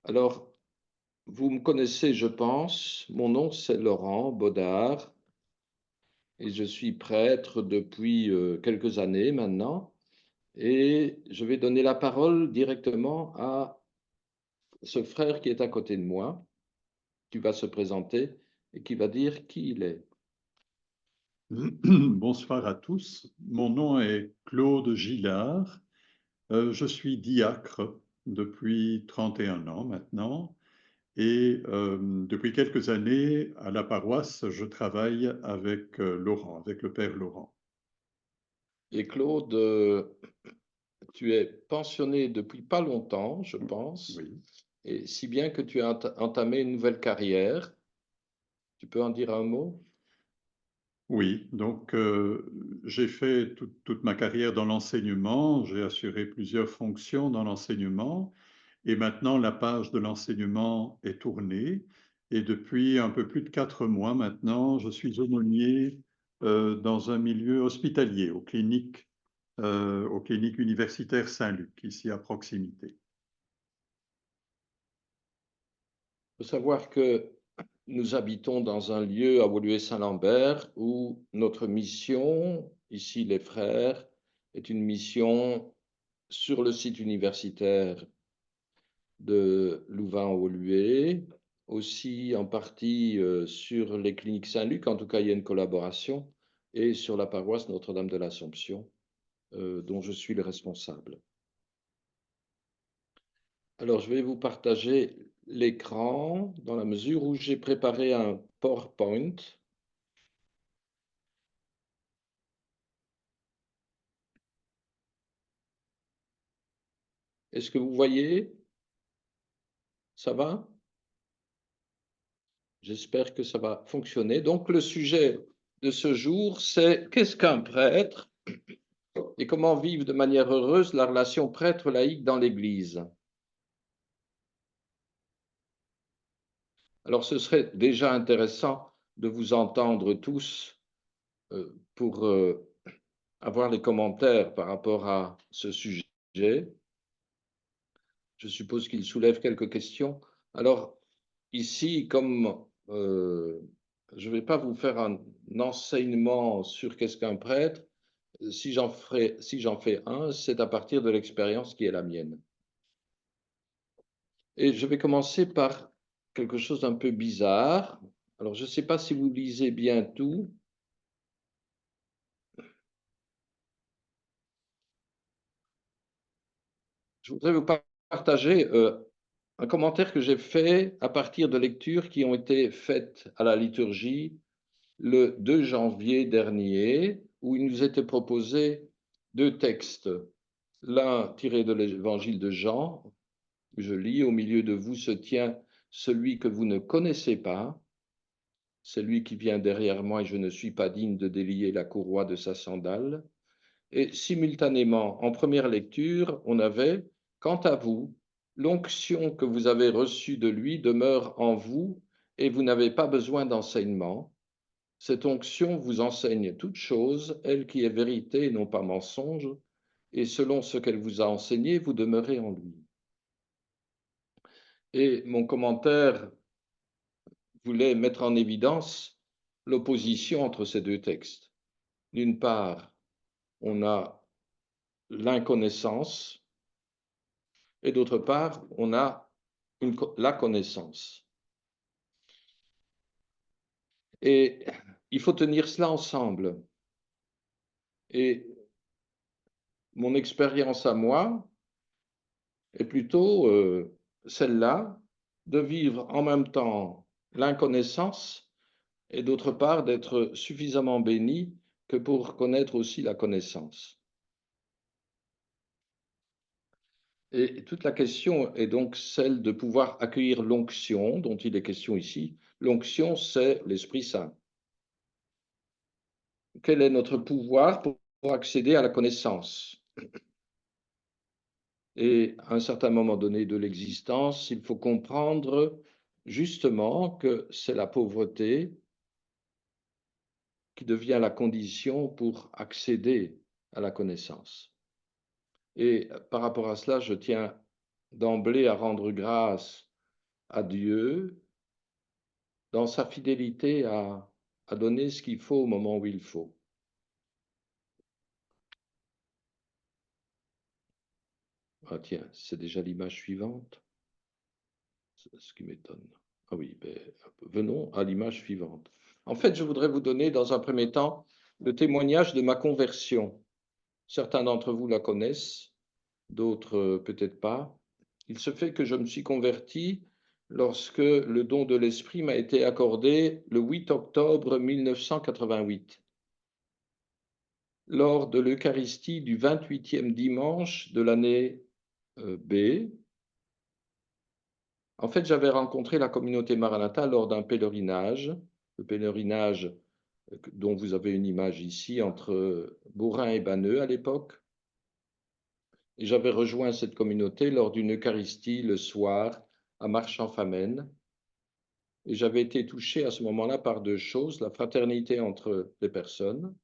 Alors, vous me connaissez, je pense. Mon nom, c'est Laurent Baudard et je suis prêtre depuis quelques années maintenant. Et je vais donner la parole directement à ce frère qui est à côté de moi, qui va se présenter et qui va dire qui il est. Bonsoir à tous. Mon nom est Claude Gillard. Je suis diacre depuis 31 ans maintenant et depuis quelques années à la paroisse, je travaille avec Laurent, avec le Père Laurent. Et Claude, tu es pensionné depuis pas longtemps, je pense, Oui, et si bien que tu as entamé une nouvelle carrière. Tu peux en dire un mot? oui. Donc j'ai fait toute ma carrière dans l'enseignement. J'ai assuré plusieurs fonctions dans l'enseignement. Et maintenant, la page de l'enseignement est tournée. Et depuis un peu plus de 4 mois maintenant, je suis aumônier dans un milieu hospitalier, aux cliniques universitaires Saint-Luc, ici à proximité. Il faut savoir que nous habitons dans un lieu à Woluwe-Saint-Lambert où notre mission, ici les frères, est une mission sur le site universitaire de Louvain-Woluwe, aussi en partie sur les cliniques Saint-Luc, en tout cas il y a une collaboration, et sur la paroisse Notre-Dame de l'Assomption, dont je suis le responsable. Alors, je vais vous partager l'écran dans la mesure où j'ai préparé un PowerPoint. Est-ce que vous voyez? Ça va? J'espère que ça va fonctionner. Donc, le sujet de ce jour, c'est qu'est-ce qu'un prêtre et comment vivre de manière heureuse la relation prêtre-laïque dans l'Église. Alors, ce serait déjà intéressant de vous entendre tous pour avoir les commentaires par rapport à ce sujet. Je suppose qu'il soulève quelques questions. Alors, ici, comme je ne vais pas vous faire un enseignement sur qu'est-ce qu'un prêtre, si j'en fais un, c'est à partir de l'expérience qui est la mienne. Et je vais commencer par quelque chose d'un peu bizarre. Alors, je ne sais pas si vous lisez bien tout. Je voudrais vous partager un commentaire que j'ai fait à partir de lectures qui ont été faites à la liturgie le 2 janvier dernier, où il nous était proposé deux textes. L'un tiré de l'évangile de Jean, je lis, au milieu de vous se tient celui que vous ne connaissez pas, celui qui vient derrière moi et je ne suis pas digne de délier la courroie de sa sandale. Et simultanément, en première lecture, on avait, quant à vous, l'onction que vous avez reçue de lui demeure en vous et vous n'avez pas besoin d'enseignement. Cette onction vous enseigne toute chose, elle qui est vérité et non pas mensonge, et selon ce qu'elle vous a enseigné, vous demeurez en lui. Et mon commentaire voulait mettre en évidence l'opposition entre ces deux textes. D'une part, on a l'inconnaissance, et d'autre part, on a la connaissance. Et il faut tenir cela ensemble. Et mon expérience à moi est plutôt celle-là, de vivre en même temps l'inconnaissance et d'autre part d'être suffisamment béni que pour connaître aussi la connaissance. Et toute la question est donc celle de pouvoir accueillir l'onction dont il est question ici. L'onction, c'est l'Esprit Saint. Quel est notre pouvoir pour accéder à la connaissance? Et à un certain moment donné de l'existence, il faut comprendre justement que c'est la pauvreté qui devient la condition pour accéder à la connaissance. Et par rapport à cela, je tiens d'emblée à rendre grâce à Dieu dans sa fidélité à donner ce qu'il faut au moment où il faut. Ah tiens, c'est déjà l'image suivante, ce qui m'étonne. Ah oui, ben, venons à l'image suivante. En fait, je voudrais vous donner dans un premier temps le témoignage de ma conversion. Certains d'entre vous la connaissent, d'autres peut-être pas. Il se fait que je me suis converti lorsque le don de l'Esprit m'a été accordé le 8 octobre 1988, lors de l'Eucharistie du 28e dimanche de l'année B. En fait, j'avais rencontré la communauté Maranatha lors d'un pèlerinage, le pèlerinage dont vous avez une image ici, entre Bourrin et Banneux à l'époque. Et j'avais rejoint cette communauté lors d'une Eucharistie le soir à Marchand-Famenne. Et j'avais été touché à ce moment-là par deux choses, la fraternité entre les personnes.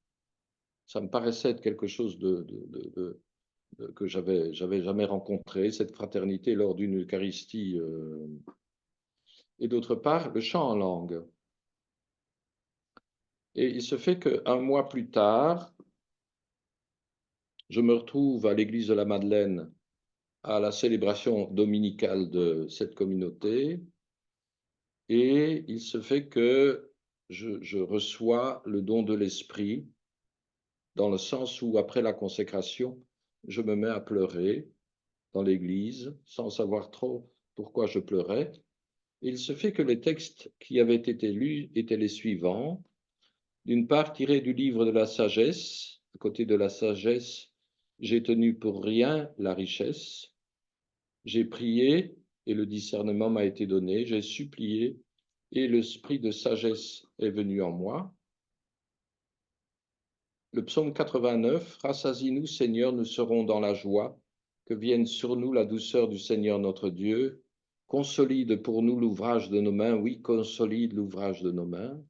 Ça me paraissait être quelque chose que j'avais jamais rencontré, cette fraternité lors d'une Eucharistie. Et d'autre part, le chant en langue. Et il se fait qu'un mois plus tard, je me retrouve à l'église de la Madeleine à la célébration dominicale de cette communauté. Et il se fait que je reçois le don de l'Esprit, dans le sens où, après la consécration, je me mets à pleurer dans l'église, sans savoir trop pourquoi je pleurais. Et il se fait que les textes qui avaient été lus étaient les suivants. D'une part, tirés du livre de la sagesse, à côté de la sagesse, j'ai tenu pour rien la richesse. J'ai prié et le discernement m'a été donné. J'ai supplié et l'esprit de sagesse est venu en moi. Le psaume 89, rassasie-nous, Seigneur, nous serons dans la joie, que vienne sur nous la douceur du Seigneur notre Dieu. Consolide pour nous l'ouvrage de nos mains, oui, consolide l'ouvrage de nos mains.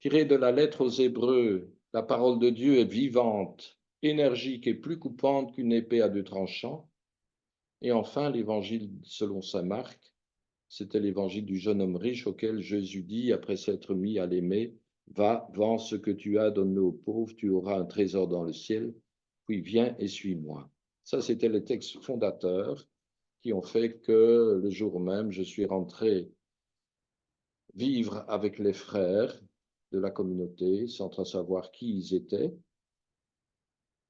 Tiré de la lettre aux Hébreux, la parole de Dieu est vivante, énergique et plus coupante qu'une épée à deux tranchants. Et enfin, l'évangile selon saint Marc, c'était l'évangile du jeune homme riche auquel Jésus dit, après s'être mis à l'aimer, va, vends ce que tu as, donne-le aux pauvres, tu auras un trésor dans le ciel, puis viens et suis-moi. Ça, c'était les textes fondateurs qui ont fait que le jour même, je suis rentré vivre avec les frères de la communauté, sans trop savoir qui ils étaient.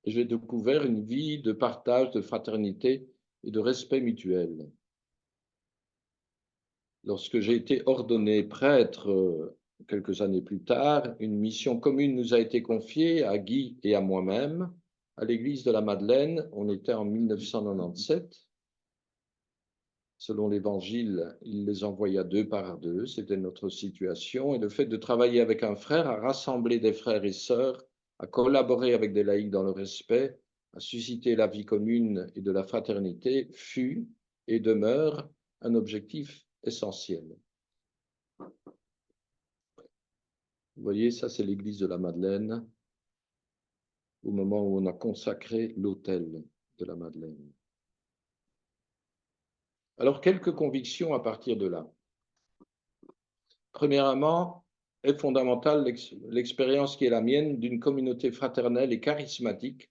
Et j'ai découvert une vie de partage, de fraternité et de respect mutuel. Lorsque j'ai été ordonné prêtre quelques années plus tard, une mission commune nous a été confiée à Guy et à moi-même à l'église de la Madeleine. On était en 1997. Selon l'Évangile, il les envoya deux par deux. C'était notre situation. Et le fait de travailler avec un frère, à rassembler des frères et sœurs, à collaborer avec des laïcs dans le respect, à susciter la vie commune et de la fraternité, fut et demeure un objectif essentiel. Vous voyez, ça c'est l'église de la Madeleine, au moment où on a consacré l'autel de la Madeleine. Alors, quelques convictions à partir de là. Premièrement, est fondamentale l'expérience qui est la mienne d'une communauté fraternelle et charismatique.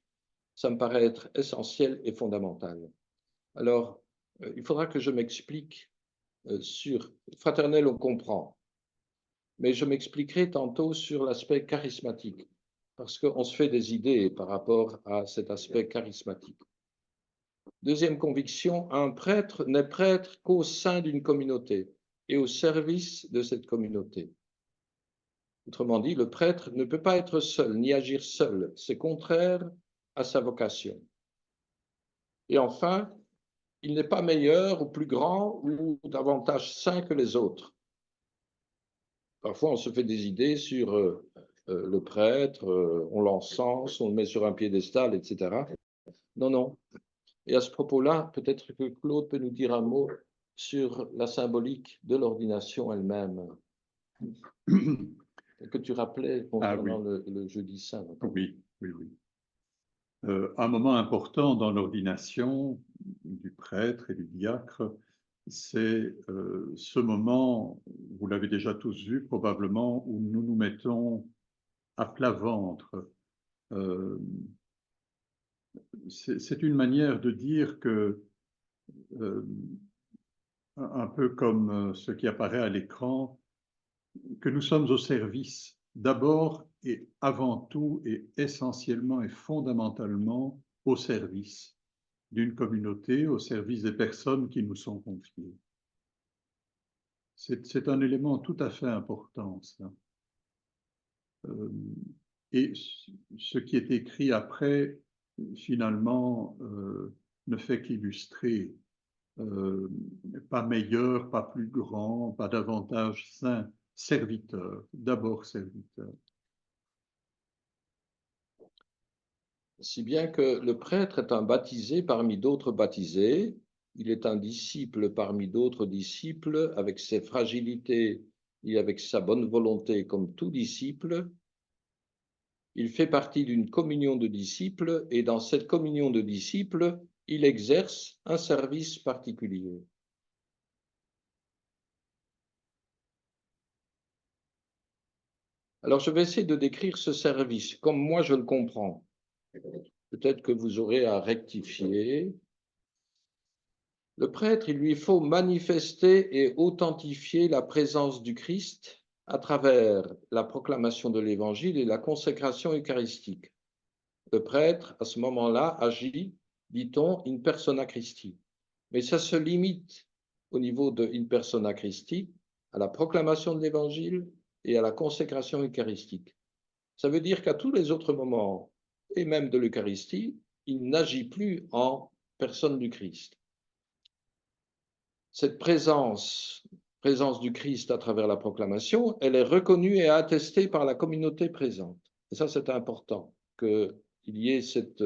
Ça me paraît être essentiel et fondamental. Alors, il faudra que je m'explique sur fraternel, on comprend, mais je m'expliquerai tantôt sur l'aspect charismatique, parce qu'on se fait des idées par rapport à cet aspect charismatique. Deuxième conviction, un prêtre n'est prêtre qu'au sein d'une communauté et au service de cette communauté. Autrement dit, le prêtre ne peut pas être seul ni agir seul, c'est contraire à sa vocation. Et enfin, il n'est pas meilleur ou plus grand ou davantage saint que les autres. Parfois, on se fait des idées sur le prêtre, on l'encense, on le met sur un piédestal, etc. Non, non. Et à ce propos-là, peut-être que Claude peut nous dire un mot sur la symbolique de l'ordination elle-même, que tu rappelais concernant le jeudi saint. Oui, oui, oui. Un moment important dans l'ordination du prêtre et du diacre, c'est ce moment, vous l'avez déjà tous vu probablement, où nous nous mettons à plat ventre. C'est une manière de dire que, un peu comme ce qui apparaît à l'écran, que nous sommes au service, d'abord et avant tout et essentiellement et fondamentalement au service d'une communauté, au service des personnes qui nous sont confiées. C'est un élément tout à fait important, ça. Et ce qui est écrit après, finalement, ne fait qu'illustrer, pas meilleur, pas plus grand, pas davantage saint, serviteur, d'abord serviteur. Si bien que le prêtre est un baptisé parmi d'autres baptisés, il est un disciple parmi d'autres disciples, avec ses fragilités et avec sa bonne volonté comme tout disciple. Il fait partie d'une communion de disciples et dans cette communion de disciples, il exerce un service particulier. Alors je vais essayer de décrire ce service comme moi je le comprends. Peut-être que vous aurez à rectifier. Le prêtre, il lui faut manifester et authentifier la présence du Christ à travers la proclamation de l'Évangile et la consécration eucharistique. Le prêtre, à ce moment-là, agit, dit-on, in persona Christi. Mais ça se limite au niveau de in persona Christi à la proclamation de l'Évangile et à la consécration eucharistique. Ça veut dire qu'à tous les autres moments, et même de l'Eucharistie, il n'agit plus en personne du Christ. Cette présence du Christ à travers la proclamation, elle est reconnue et attestée par la communauté présente. Et ça, c'est important, qu'il y ait cette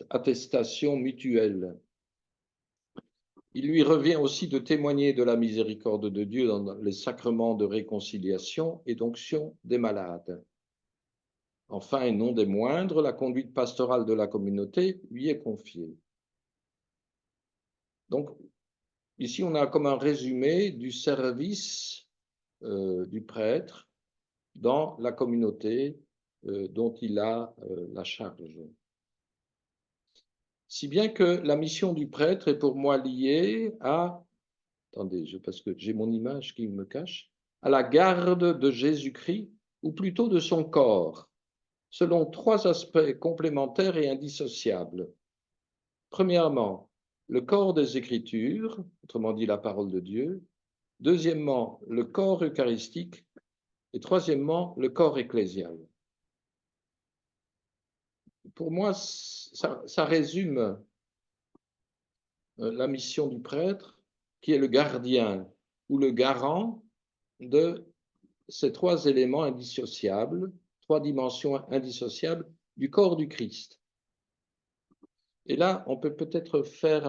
attestation mutuelle. Il lui revient aussi de témoigner de la miséricorde de Dieu dans les sacrements de réconciliation et d'onction des malades. Enfin, et non des moindres, la conduite pastorale de la communauté lui est confiée. Donc, ici, on a comme un résumé du service du prêtre dans la communauté dont il a la charge. Si bien que la mission du prêtre est pour moi liée à, attendez, parce que j'ai mon image qui me cache, à la garde de Jésus-Christ, ou plutôt de son corps, selon trois aspects complémentaires et indissociables. Premièrement, le corps des Écritures, autrement dit la parole de Dieu. Deuxièmement, le corps eucharistique. Et troisièmement, le corps ecclésial. Pour moi, ça résume la mission du prêtre, qui est le gardien ou le garant de ces trois éléments indissociables, trois dimensions indissociables du corps du Christ. Et là, on peut peut-être faire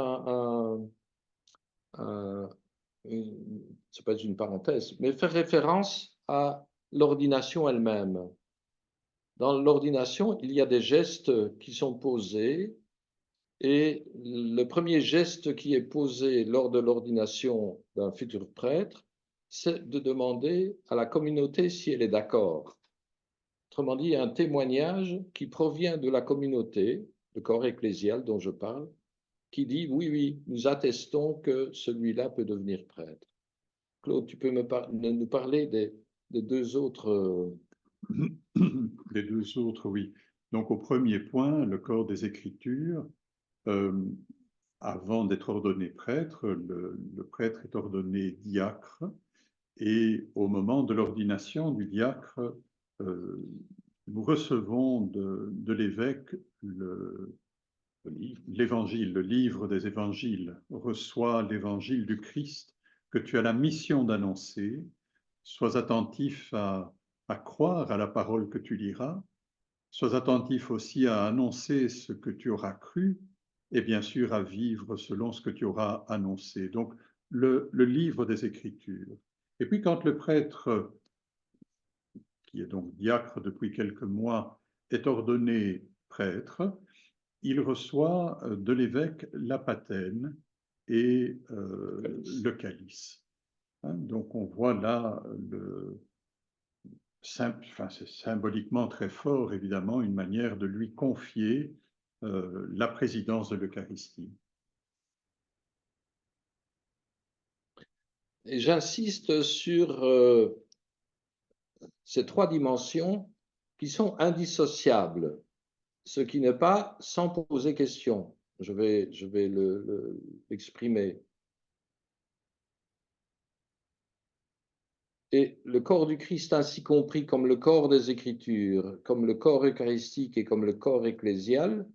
c'est pas une parenthèse, mais faire référence à l'ordination elle-même. Dans l'ordination, il y a des gestes qui sont posés, et le premier geste qui est posé lors de l'ordination d'un futur prêtre, c'est de demander à la communauté si elle est d'accord. Autrement dit, il y a un témoignage qui provient de la communauté, le corps ecclésial dont je parle, qui dit oui, oui, nous attestons que celui-là peut devenir prêtre. Claude, tu peux nous parler des deux autres. Les deux autres, oui. Donc au premier point, le corps des Écritures, avant d'être ordonné prêtre, le prêtre est ordonné diacre, et au moment de l'ordination du diacre, nous recevons de l'évêque l'évangile, le livre des évangiles. Reçois l'évangile du Christ que tu as la mission d'annoncer. Sois attentif à croire à la parole que tu liras. Sois attentif aussi à annoncer ce que tu auras cru et bien sûr à vivre selon ce que tu auras annoncé. Donc, le livre des Écritures. Et puis quand le prêtre, qui est donc diacre depuis quelques mois, est ordonné prêtre, il reçoit de l'évêque la patène, et le calice. Hein, donc on voit là c'est symboliquement très fort, évidemment, une manière de lui confier la présidence de l'Eucharistie. Et j'insiste sur ces trois dimensions qui sont indissociables, ce qui n'est pas sans poser question. Je vais l'exprimer. Et le corps du Christ ainsi compris comme le corps des Écritures, comme le corps eucharistique et comme le corps ecclésial,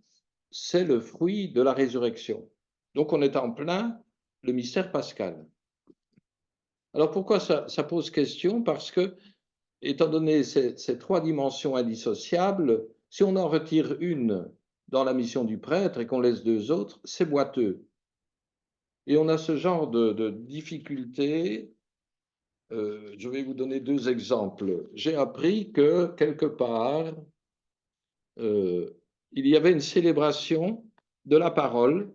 c'est le fruit de la résurrection. Donc on est en plein le mystère pascal. Alors pourquoi ça pose question? Parce que, étant donné ces trois dimensions indissociables, si on en retire une dans la mission du prêtre et qu'on laisse deux autres, c'est boiteux. Et on a ce genre de difficulté. Je vais vous donner deux exemples. J'ai appris que quelque part, il y avait une célébration de la parole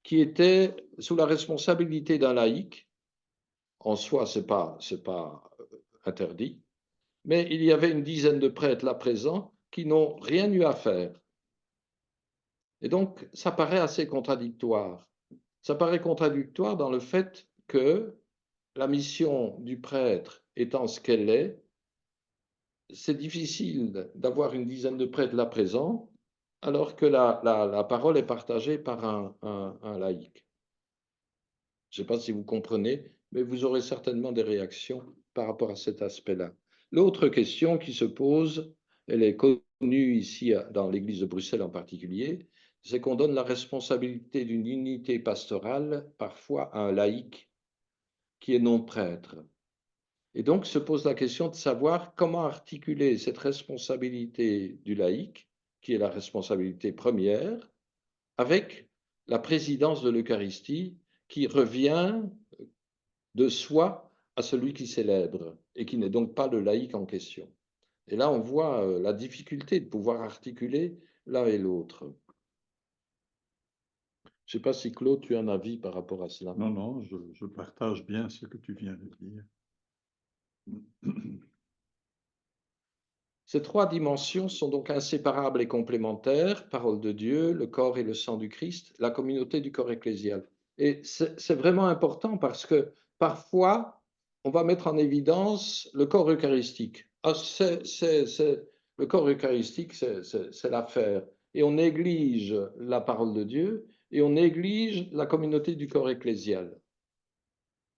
qui était sous la responsabilité d'un laïc. En soi, ce n'est pas interdit. Mais il y avait une dizaine de prêtres là présents qui n'ont rien eu à faire. Et donc, ça paraît assez contradictoire. Ça paraît contradictoire dans le fait que la mission du prêtre étant ce qu'elle est, c'est difficile d'avoir une dizaine de prêtres là présents, alors que la parole est partagée par un laïc. Je ne sais pas si vous comprenez, mais vous aurez certainement des réactions par rapport à cet aspect-là. L'autre question qui se pose, elle est connue ici dans l'Église de Bruxelles en particulier, c'est qu'on donne la responsabilité d'une unité pastorale parfois à un laïc qui est non prêtre. Et donc se pose la question de savoir comment articuler cette responsabilité du laïc, qui est la responsabilité première, avec la présidence de l'Eucharistie, qui revient de soi à celui qui célèbre, et qui n'est donc pas le laïc en question. Et là, on voit la difficulté de pouvoir articuler l'un et l'autre. Je ne sais pas si Claude, tu as un avis par rapport à cela. Non, non, je partage bien ce que tu viens de dire. Ces trois dimensions sont donc inséparables et complémentaires, parole de Dieu, le corps et le sang du Christ, la communauté du corps ecclésial. Et c'est vraiment important parce que parfois, on va mettre en évidence le corps eucharistique. Ah, le corps eucharistique, c'est l'affaire. Et on néglige la parole de Dieu et on néglige la communauté du corps ecclésial.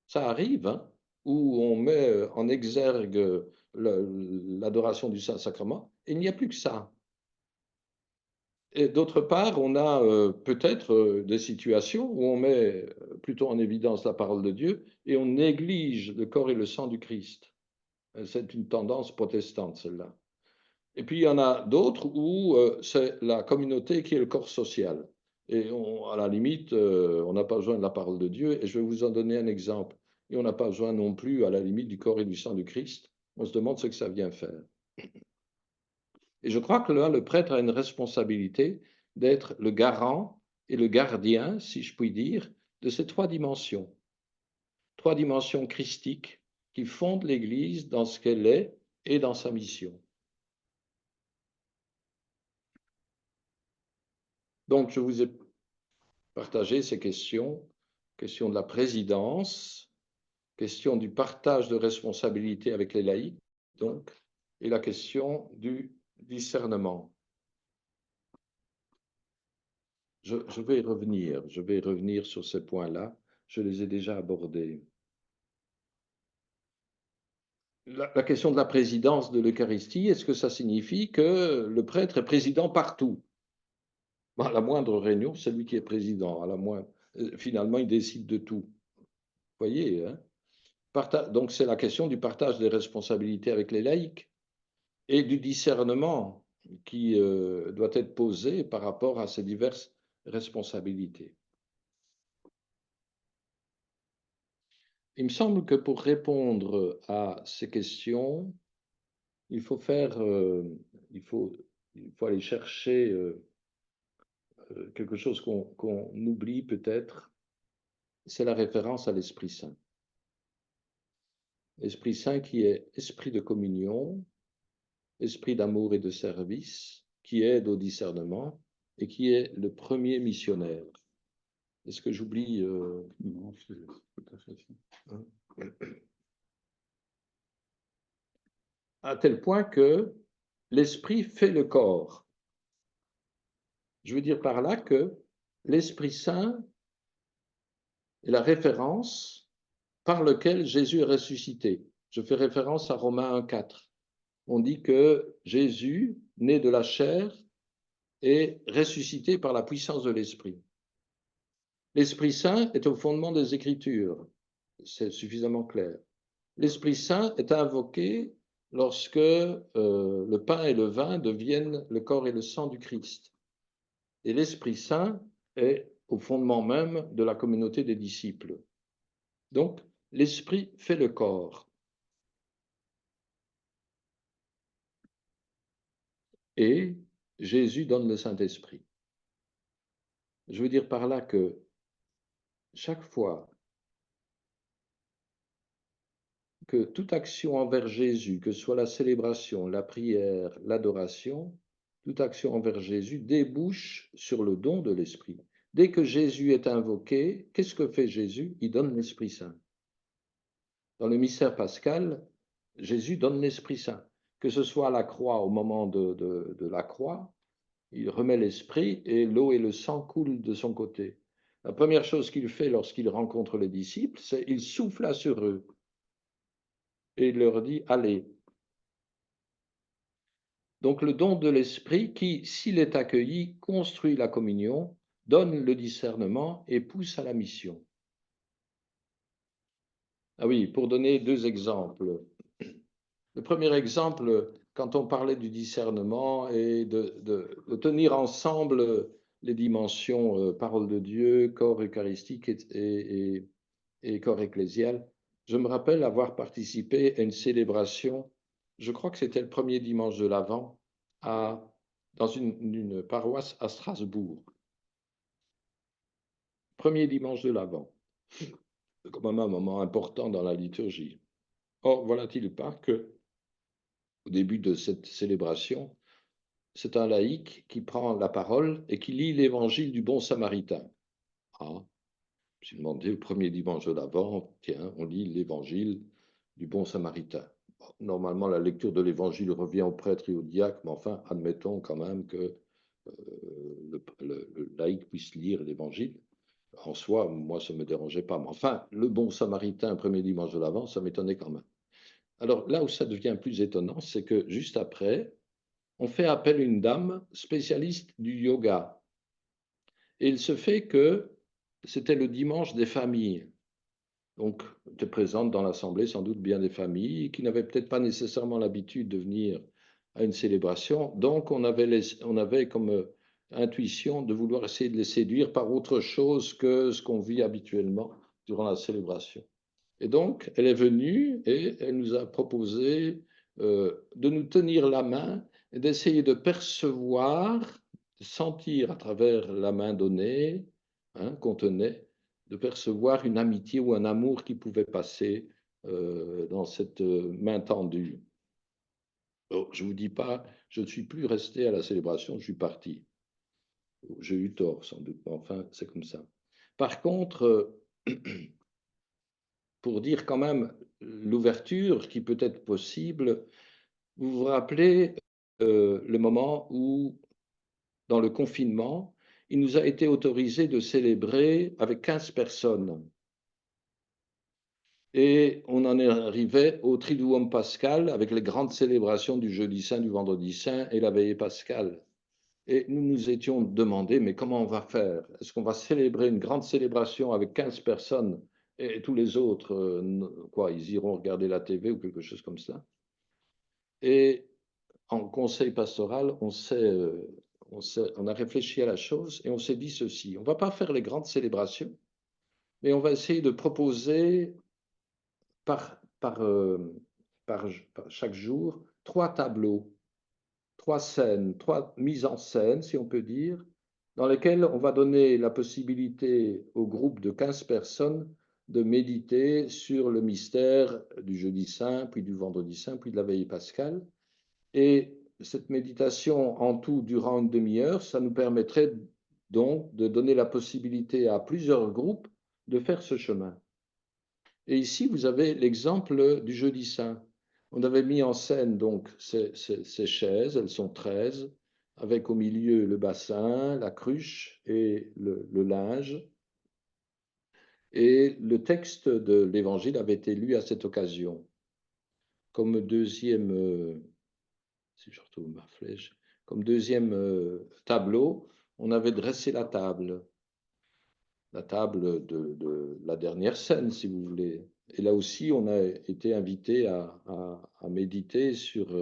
Ça arrive, hein, où on met en exergue l'adoration du Saint-Sacrement, et il n'y a plus que ça. Et d'autre part, on a peut-être des situations où on met plutôt en évidence la parole de Dieu et on néglige le corps et le sang du Christ. C'est une tendance protestante, celle-là. Et puis, il y en a d'autres où c'est la communauté qui est le corps social. Et à la limite, on n'a pas besoin de la parole de Dieu. Et je vais vous en donner un exemple. Et on n'a pas besoin non plus, à la limite, du corps et du sang du Christ. On se demande ce que ça vient faire. Et je crois que là, le prêtre a une responsabilité d'être le garant et le gardien, si je puis dire, de ces trois dimensions. Trois dimensions christiques qui fondent l'Église dans ce qu'elle est et dans sa mission. Donc, je vous ai partagé ces questions, question de la présidence, question du partage de responsabilités avec les laïcs, donc, et la question du discernement. Je vais y revenir sur ces points-là, je les ai déjà abordés. La question de la présidence de l'Eucharistie, est-ce que ça signifie que le prêtre est président partout? À la moindre réunion, c'est lui qui est président. Finalement, il décide de tout. Vous voyez, hein? Donc, c'est la question du partage des responsabilités avec les laïcs et du discernement qui doit être posé par rapport à ces diverses responsabilités. Il me semble que pour répondre à ces questions, il faut il faut aller chercher quelque chose qu'on oublie peut-être, c'est la référence à l'Esprit Saint. L'Esprit Saint qui est esprit de communion, esprit d'amour et de service, qui aide au discernement et qui est le premier missionnaire. Est-ce que j'oublie Non, c'est tout à fait ça. À tel point que l'esprit fait le corps. Je veux dire par là que l'Esprit Saint est la référence par laquelle Jésus est ressuscité. Je fais référence à Romains 1,4. On dit que Jésus, né de la chair, est ressuscité par la puissance de l'Esprit. L'Esprit Saint est au fondement des Écritures. C'est suffisamment clair. L'Esprit Saint est invoqué lorsque le pain et le vin deviennent le corps et le sang du Christ. Et l'Esprit Saint est au fondement même de la communauté des disciples. Donc, l'Esprit fait le corps. Et Jésus donne le Saint-Esprit. Je veux dire par là que chaque fois que toute action envers Jésus, que ce soit la célébration, la prière, l'adoration, toute action envers Jésus débouche sur le don de l'Esprit. Dès que Jésus est invoqué, qu'est-ce que fait Jésus? Il donne l'Esprit Saint. Dans le mystère pascal, Jésus donne l'Esprit Saint. Que ce soit à la croix, au moment de la croix, il remet l'Esprit et l'eau et le sang coulent de son côté. La première chose qu'il fait lorsqu'il rencontre les disciples, c'est qu'il souffla sur eux et il leur dit « Allez ». Donc le don de l'Esprit qui, s'il est accueilli, construit la communion, donne le discernement et pousse à la mission. Ah oui, pour donner deux exemples. Le premier exemple, quand on parlait du discernement et de tenir ensemble les dimensions parole de Dieu, corps eucharistique et corps ecclésial, je me rappelle avoir participé à une célébration, je crois que c'était le premier dimanche de l'Avent, dans une paroisse à Strasbourg. Premier dimanche de l'Avent. C'est quand même un moment important dans la liturgie. Or, voilà-t-il pas que, au début de cette célébration, c'est un laïc qui prend la parole et qui lit l'évangile du bon samaritain. Ah, je me suis demandé, le premier dimanche de l'Avent, tiens, on lit l'évangile du bon samaritain. Bon, normalement, la lecture de l'évangile revient au prêtre et au diacre, mais enfin, admettons quand même que le laïc puisse lire l'évangile. En soi, moi, ça ne me dérangeait pas. Mais enfin, le bon samaritain, premier dimanche de l'Avent, ça m'étonnait quand même. Alors là où ça devient plus étonnant, c'est que juste après, on fait appel à une dame spécialiste du yoga. Et il se fait que c'était le dimanche des familles. Donc, étaient présentes dans l'assemblée sans doute bien des familles qui n'avaient peut-être pas nécessairement l'habitude de venir à une célébration. Donc, on avait comme intuition de vouloir essayer de les séduire par autre chose que ce qu'on vit habituellement durant la célébration. Et donc, elle est venue et elle nous a proposé de nous tenir la main et d'essayer de percevoir, de sentir à travers la main donnée, qu'on tenait, de percevoir une amitié ou un amour qui pouvait passer dans cette main tendue. Alors, je ne vous dis pas, je ne suis plus resté à la célébration, je suis parti. J'ai eu tort sans doute, mais enfin, c'est comme ça. Par contre, pour dire quand même l'ouverture qui peut être possible, vous vous rappelez le moment où, dans le confinement, il nous a été autorisé de célébrer avec 15 personnes. Et on en est arrivé au Triduum pascal avec les grandes célébrations du jeudi saint, du vendredi saint et la veillée pascale. Et nous nous étions demandé, mais comment on va faire? Est-ce qu'on va célébrer une grande célébration avec 15 personnes et tous les autres, quoi, ils iront regarder la TV ou quelque chose comme ça? Et en conseil pastoral, on a réfléchi à la chose et on s'est dit ceci, on ne va pas faire les grandes célébrations, mais on va essayer de proposer par, par, par chaque jour 3 tableaux, 3 scènes, 3 mises en scène, si on peut dire, dans lesquels on va donner la possibilité au groupe de 15 personnes de méditer sur le mystère du jeudi saint, puis du vendredi saint, puis de la veillée pascale. Et cette méditation en tout durant une demi-heure, ça nous permettrait donc de donner la possibilité à plusieurs groupes de faire ce chemin. Et ici, vous avez l'exemple du jeudi saint. On avait mis en scène donc ces chaises, elles sont 13, avec au milieu le bassin, la cruche et le linge. Et le texte de l'évangile avait été lu à cette occasion. Comme deuxième, si je retrouve ma flèche, comme deuxième tableau, on avait dressé la table de la dernière scène, si vous voulez. Et là aussi, on a été invité à méditer sur...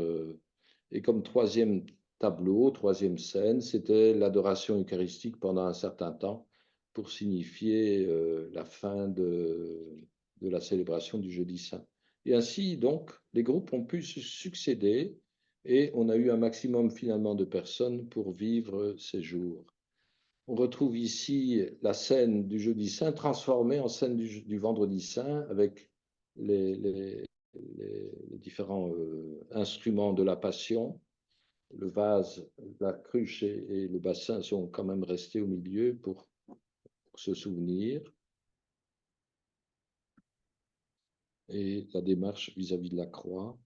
et comme troisième tableau, troisième scène, c'était l'adoration eucharistique pendant un certain temps pour signifier la fin de la célébration du jeudi saint. Et ainsi, donc, les groupes ont pu se succéder et on a eu un maximum finalement de personnes pour vivre ces jours. On retrouve ici la scène du jeudi saint transformée en scène du vendredi saint avec les différents instruments de la passion. Le vase, la cruche et le bassin sont quand même restés au milieu pour se souvenir. Et la démarche vis-à-vis de la croix.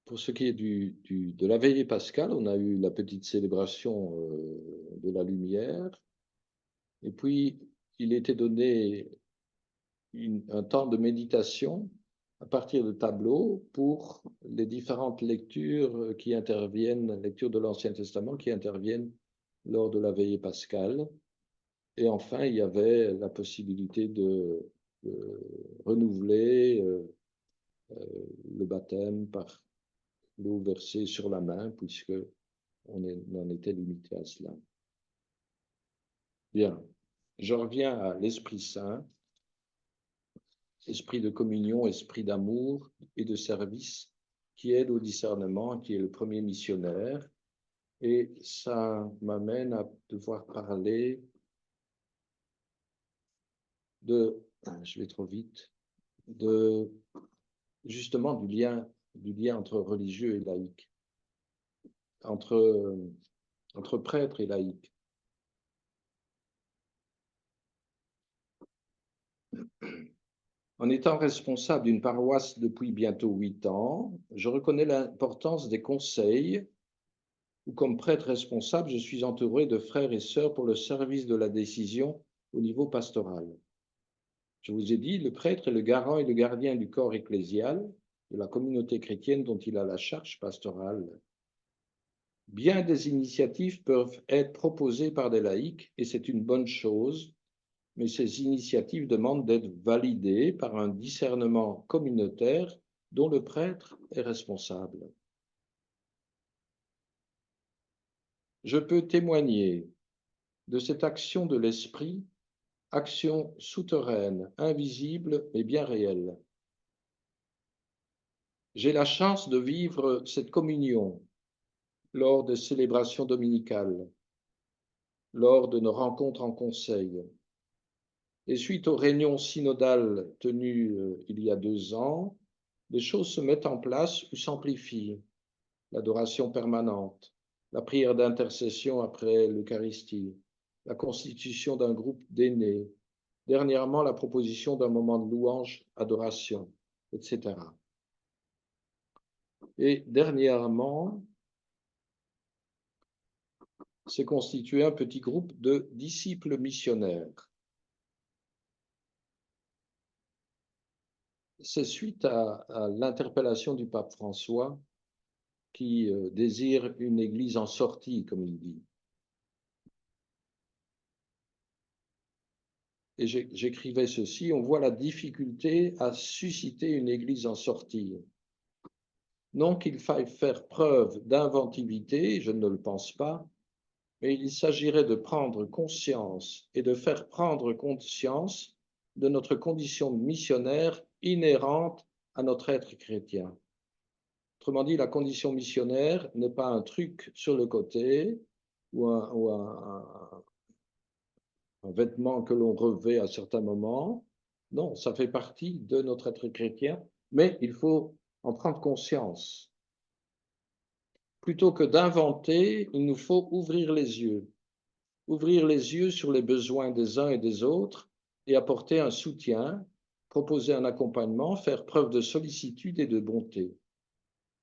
Pour ce qui est de la veillée pascale, on a eu la petite célébration de la lumière. Et puis, il était donné un temps de méditation à partir de tableaux pour les différentes lectures qui interviennent, lectures de l'Ancien Testament qui interviennent lors de la veillée pascale. Et enfin, il y avait la possibilité de renouveler le baptême par l'eau versée sur la main, puisque on en était limité à cela. Bien, je reviens à l'Esprit Saint. Esprit de communion, esprit d'amour et de service qui aide au discernement, qui est le premier missionnaire. Et ça m'amène à devoir parler je vais trop vite, justement du lien entre religieux et laïcs, entre prêtres et laïcs. En étant responsable d'une paroisse depuis bientôt 8 ans, je reconnais l'importance des conseils où, comme prêtre responsable, je suis entouré de frères et sœurs pour le service de la décision au niveau pastoral. Je vous ai dit, le prêtre est le garant et le gardien du corps ecclésial, de la communauté chrétienne dont il a la charge pastorale. Bien des initiatives peuvent être proposées par des laïcs, et c'est une bonne chose, mais ces initiatives demandent d'être validées par un discernement communautaire dont le prêtre est responsable. Je peux témoigner de cette action de l'esprit, action souterraine, invisible mais bien réelle. J'ai la chance de vivre cette communion lors des célébrations dominicales, lors de nos rencontres en conseil. Et suite aux réunions synodales tenues il y a 2 ans, les choses se mettent en place ou s'amplifient. L'adoration permanente, la prière d'intercession après l'Eucharistie, la constitution d'un groupe d'aînés, dernièrement la proposition d'un moment de louange, adoration, etc. Et dernièrement, s'est constitué un petit groupe de disciples missionnaires. C'est suite à l'interpellation du pape François qui désire une église en sortie, comme il dit. Et j'écrivais ceci, on voit la difficulté à susciter une église en sortie. Non qu'il faille faire preuve d'inventivité, je ne le pense pas, mais il s'agirait de prendre conscience et de faire prendre conscience de notre condition de missionnaire inhérente à notre être chrétien. Autrement dit, la condition missionnaire n'est pas un truc sur le côté, un vêtement que l'on revêt à certains moments. Non, ça fait partie de notre être chrétien, mais il faut en prendre conscience. Plutôt que d'inventer, il nous faut ouvrir les yeux. Ouvrir les yeux sur les besoins des uns et des autres et apporter un soutien, proposer un accompagnement, faire preuve de sollicitude et de bonté.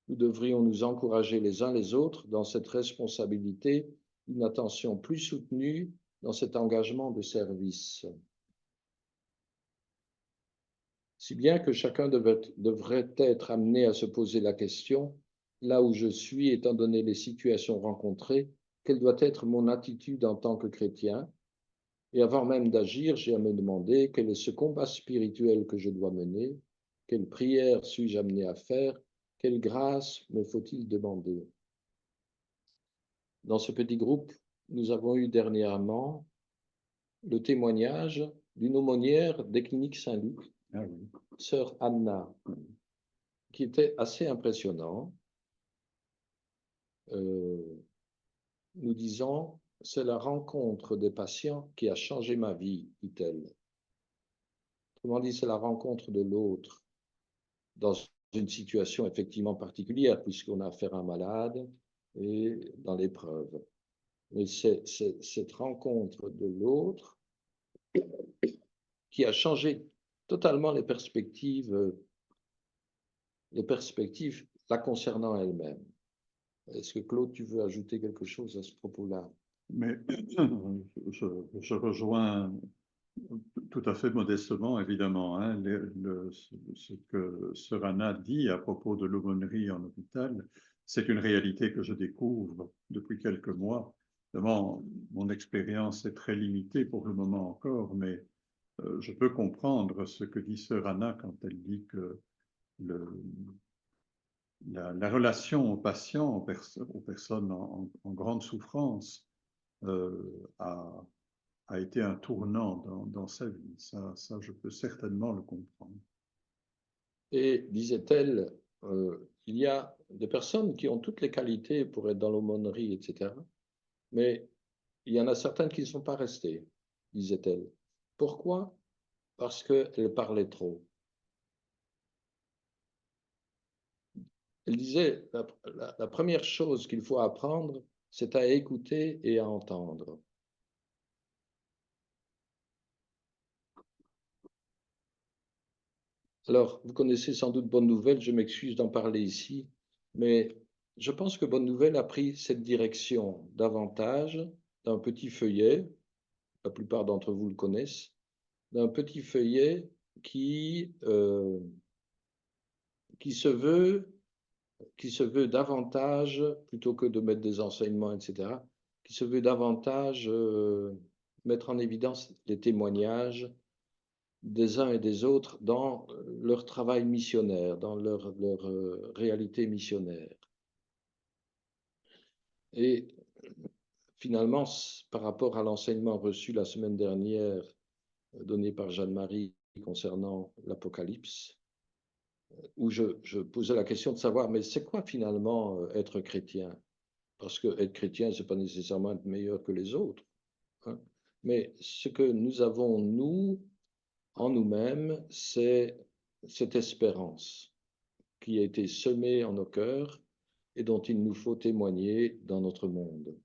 Nous devrions nous encourager les uns les autres dans cette responsabilité, une attention plus soutenue dans cet engagement de service. Si bien que chacun devrait être amené à se poser la question, là où je suis, étant donné les situations rencontrées, quelle doit être mon attitude en tant que chrétien? Et avant même d'agir, j'ai à me demander quel est ce combat spirituel que je dois mener, quelle prière suis-je amené à faire, quelle grâce me faut-il demander? Dans ce petit groupe, nous avons eu dernièrement le témoignage d'une aumônière des cliniques Saint-Luc, sœur Anna, qui était assez impressionnant, nous disant, c'est la rencontre des patients qui a changé ma vie, dit-elle. Autrement dit, c'est la rencontre de l'autre dans une situation effectivement particulière, puisqu'on a affaire à un malade et dans l'épreuve. Mais c'est cette rencontre de l'autre qui a changé totalement les perspectives la concernant elle-même. Est-ce que Claude, tu veux ajouter quelque chose à ce propos-là? Mais je rejoins tout à fait modestement, évidemment, hein, ce que Sœur Anna dit à propos de l'aumônerie en hôpital. C'est une réalité que je découvre depuis quelques mois. Évidemment, mon expérience est très limitée pour le moment encore, mais je peux comprendre ce que dit Sœur Anna quand elle dit que le, la relation aux patients, aux personnes en grande souffrance, a été un tournant dans sa vie. Ça, je peux certainement le comprendre. Et disait-elle, il y a des personnes qui ont toutes les qualités pour être dans l'aumônerie, etc. Mais il y en a certaines qui ne sont pas restées, disait-elle. Pourquoi? Parce qu'elles parlaient trop. Elle disait, la première chose qu'il faut apprendre, c'est à écouter et à entendre. Alors, vous connaissez sans doute Bonne Nouvelle, je m'excuse d'en parler ici, mais je pense que Bonne Nouvelle a pris cette direction davantage d'un petit feuillet, la plupart d'entre vous le connaissent, d'un petit feuillet qui se veut davantage, plutôt que de mettre des enseignements, etc., qui se veut davantage mettre en évidence les témoignages des uns et des autres dans leur travail missionnaire, dans leur réalité missionnaire. Et finalement, par rapport à l'enseignement reçu la semaine dernière, donné par Jeanne-Marie concernant l'Apocalypse, où je posais la question de savoir, mais c'est quoi finalement être chrétien? Parce que être chrétien, ce n'est pas nécessairement être meilleur que les autres, hein. Mais ce que nous avons, nous, en nous-mêmes, c'est cette espérance qui a été semée en nos cœurs et dont il nous faut témoigner dans notre monde.